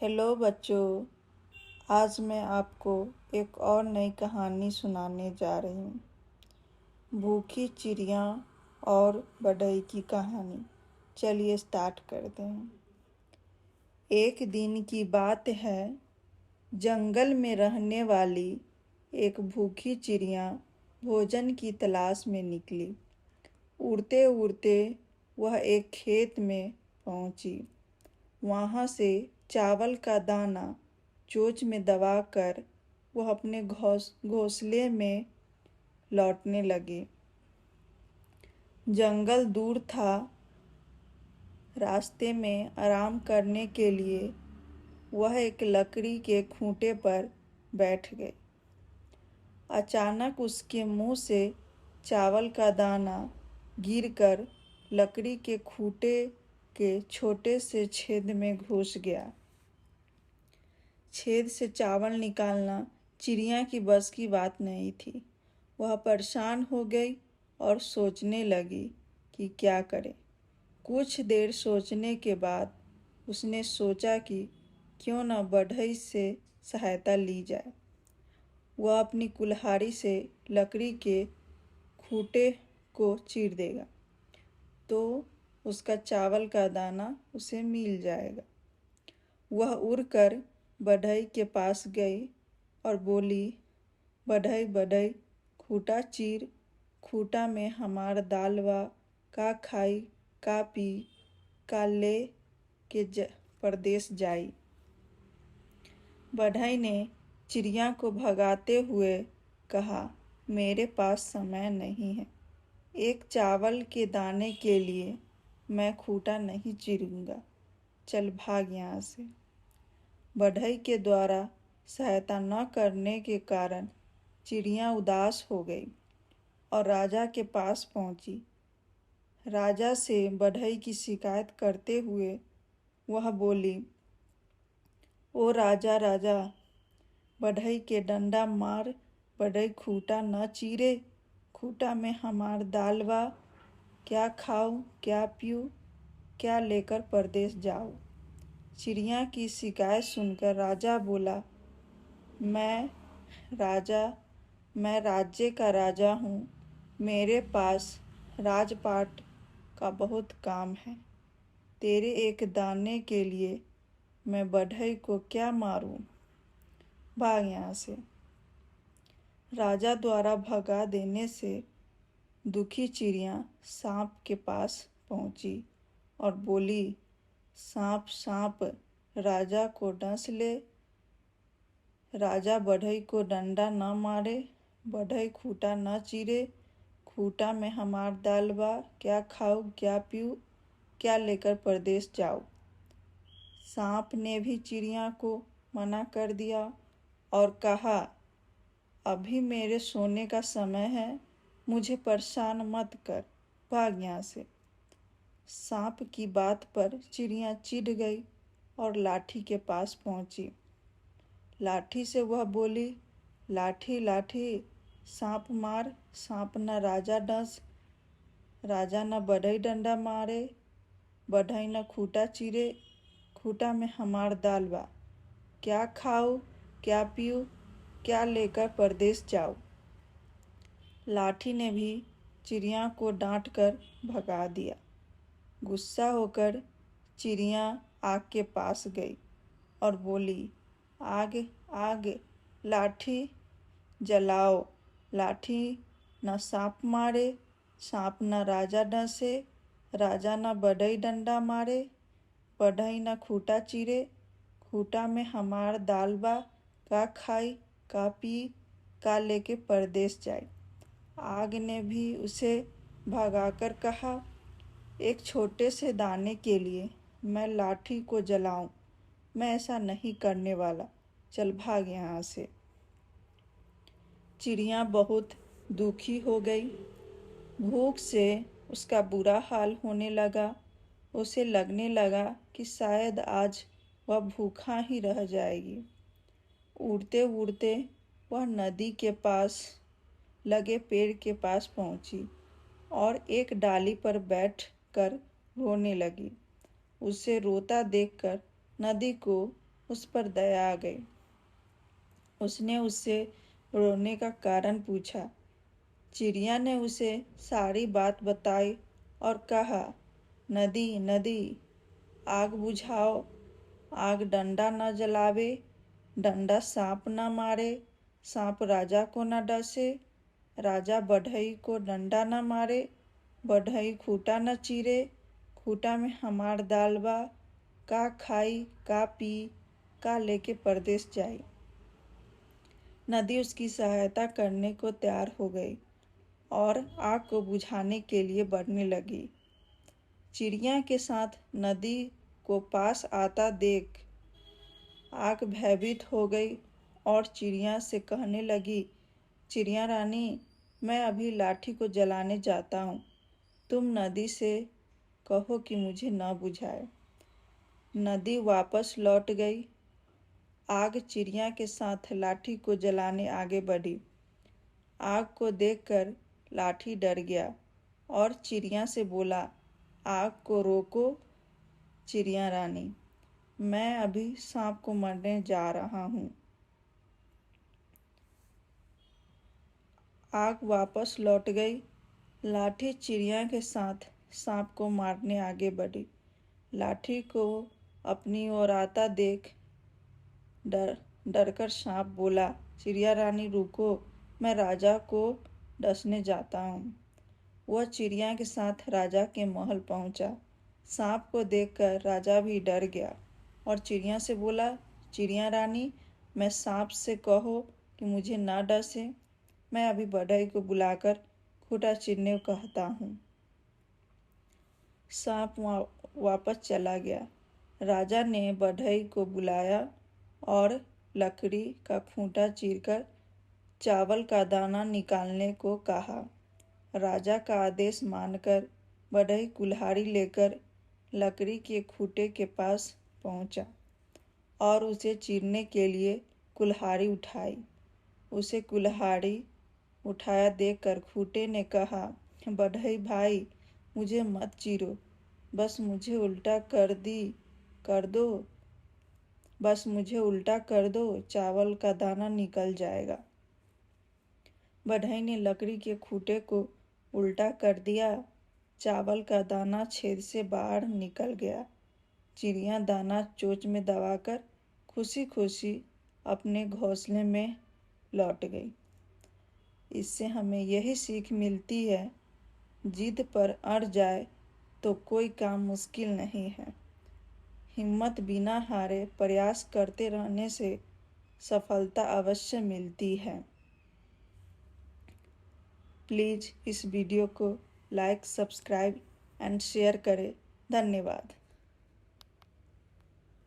Hello बच्चों, आज मैं आपको एक और नई कहानी सुनाने जा रही हूँ। भूखी चिड़िया और बढ़ई की कहानी। चलिए स्टार्ट करते हैं। एक दिन की बात है, जंगल में रहने वाली एक भूखी चिड़िया भोजन की तलाश में निकली। उड़ते उड़ते वह एक खेत में पहुंची। वहाँ से चावल का दाना चोंच में दबाकर वह अपने घोंसले में लौटने लगी। जंगल दूर था। रास्ते में आराम करने के लिए वह एक लकड़ी के खूंटे पर बैठ गई। अचानक उसके मुंह से चावल का दाना गिरकर लकड़ी के खूंटे के छोटे से छेद में घुस गया। छेद से चावल निकालना चिड़िया की बस की बात नहीं थी। वह परेशान हो गई और सोचने लगी कि क्या करे। कुछ देर सोचने के बाद उसने सोचा कि क्यों न बढ़ई से सहायता ली जाए। वह अपनी कुल्हाड़ी से लकड़ी के खूंटे को चीर देगा तो उसका चावल का दाना उसे मिल जाएगा। वह उड़कर बढ़ई के पास गई और बोली, बढ़ई बढ़ई खूंटा चीर, खूंटा में हमार दालवा का खाई का पी का ले के परदेस जाई। बढ़ई ने चिड़िया को भगाते हुए कहा, मेरे पास समय नहीं है। एक चावल के दाने के लिए मैं खूंटा नहीं चीरूंगा। चल भाग यहाँ से। बढ़ई के द्वारा सहायता न करने के कारण चिड़िया उदास हो गई और राजा के पास पहुंची। राजा से बढ़ई की शिकायत करते हुए वह बोली, ओ राजा राजा, बढ़ई के डंडा मार, बढ़ई खूंटा न चीरे, खूंटा में हमार दालवा क्या खाऊं क्या पीऊं, क्या लेकर परदेस जाऊं। चिड़िया की शिकायत सुनकर राजा बोला, मैं राज्य का राजा हूँ। मेरे पास राजपाट का बहुत काम है। तेरे एक दाने के लिए मैं बढ़ई को क्या मारूं। भाग यहाँ से। राजा द्वारा भगा देने से दुखी चिड़िया सांप के पास पहुंची और बोली, सांप सांप राजा को डंस ले। राजा बढ़ई को डंडा न मारे, बढ़ई खूंटा न चीरे, खूंटा में हमार दालवा क्या खाऊं क्या पीऊं, क्या लेकर परदेस जाऊं। सांप ने भी चिड़िया को मना कर दिया और कहा, अभी मेरे सोने का समय है, मुझे परेशान मत कर, भाग यहाँ से। सांप की बात पर चिड़िया चिढ़ गई और लाठी के पास पहुंची। लाठी से वह बोली, लाठी लाठी सांप मार, सांप न राजा डस, राजा न बढ़ई डंडा मारे, बढ़ई न खूंटा चीरे, खूंटा में हमार दालवा क्या खाऊं क्या पीऊं, क्या लेकर परदेस जाऊं। लाठी ने भी चिड़िया को डांट कर भगा दिया। गुस्सा होकर चिड़िया आग के पास गई और बोली, आग आग लाठी जलाओ। लाठी न सांप मारे, सांप न राजा डसे, राजा न बढ़ई डंडा मारे, बढ़ई न खूंटा चीरे, खूंटा में हमार दालबा का खाई का पी का लेके परदेस जाए। आग ने भी उसे भगाकर कहा, एक छोटे से दाने के लिए मैं लाठी को जलाऊं, मैं ऐसा नहीं करने वाला। चल भाग यहाँ से। चिड़िया बहुत दुखी हो गई। भूख से उसका बुरा हाल होने लगा। उसे लगने लगा कि शायद आज वह भूखा ही रह जाएगी। उड़ते उड़ते वह नदी के पास लगे पेड़ के पास पहुंची और एक डाली पर बैठकर रोने लगी। उसे रोता देखकर नदी को उस पर दया आ गई। उसने उससे रोने का कारण पूछा। चिड़िया ने उसे सारी बात बताई और कहा, नदी नदी, आग बुझाओ, आग डंडा न जलावे, डंडा सांप न मारे, सांप राजा को न डसे, राजा बढ़ई को डंडा न मारे, बढ़ई खूटा न चीरे, खूटा में हमार दाल बा, का खाई का पी, का लेके परदेस जाई। नदी उसकी सहायता करने को तैयार हो गई और आग को बुझाने के लिए बढ़ने लगी। चिड़िया के साथ नदी को पास आता देख आग भयभीत हो गई और चिड़िया से कहने लगी, चिड़िया रानी, मैं अभी लाठी को जलाने जाता हूँ, तुम नदी से कहो कि मुझे न बुझाए। नदी वापस लौट गई। आग चिड़िया के साथ लाठी को जलाने आगे बढ़ी। आग को देखकर लाठी डर गया और चिड़िया से बोला, आग को रोको चिड़िया रानी, मैं अभी सांप को मारने जा रहा हूँ। आग वापस लौट गई। लाठी चिड़िया के साथ सांप को मारने आगे बढ़ी। लाठी को अपनी ओर आता देख डरकर सांप बोला, चिड़िया रानी रुको, मैं राजा को डसने जाता हूँ। वह चिड़िया के साथ राजा के महल पहुंचा। सांप को देखकर राजा भी डर गया और चिड़िया से बोला, चिड़िया रानी, मैं सांप से कहो कि मुझे न डसे, मैं अभी बढ़ई को बुलाकर खूंटा चीरने को कहता हूँ। सांप वापस चला गया। राजा ने बढ़ई को बुलाया और लकड़ी का खूंटा चीरकर चावल का दाना निकालने को कहा। राजा का आदेश मानकर बढ़ई कुल्हाड़ी लेकर लकड़ी के खूंटे के पास पहुंचा और उसे चीरने के लिए कुल्हाड़ी उठाई। उसे कुल्हाड़ी उठाया देखकर खूंटे ने कहा, बढ़ई भाई, मुझे मत चीरो, बस मुझे उल्टा कर दो, चावल का दाना निकल जाएगा। बढ़ई ने लकड़ी के खूंटे को उल्टा कर दिया। चावल का दाना छेद से बाहर निकल गया। चिड़िया दाना चोंच में दबाकर खुशी खुशी अपने घोंसले में लौट गई। इससे हमें यही सीख मिलती है, जिद पर अड़ जाए तो कोई काम मुश्किल नहीं है। हिम्मत बिना हारे प्रयास करते रहने से सफलता अवश्य मिलती है। प्लीज़ इस वीडियो को लाइक, सब्सक्राइब एंड शेयर करें। धन्यवाद।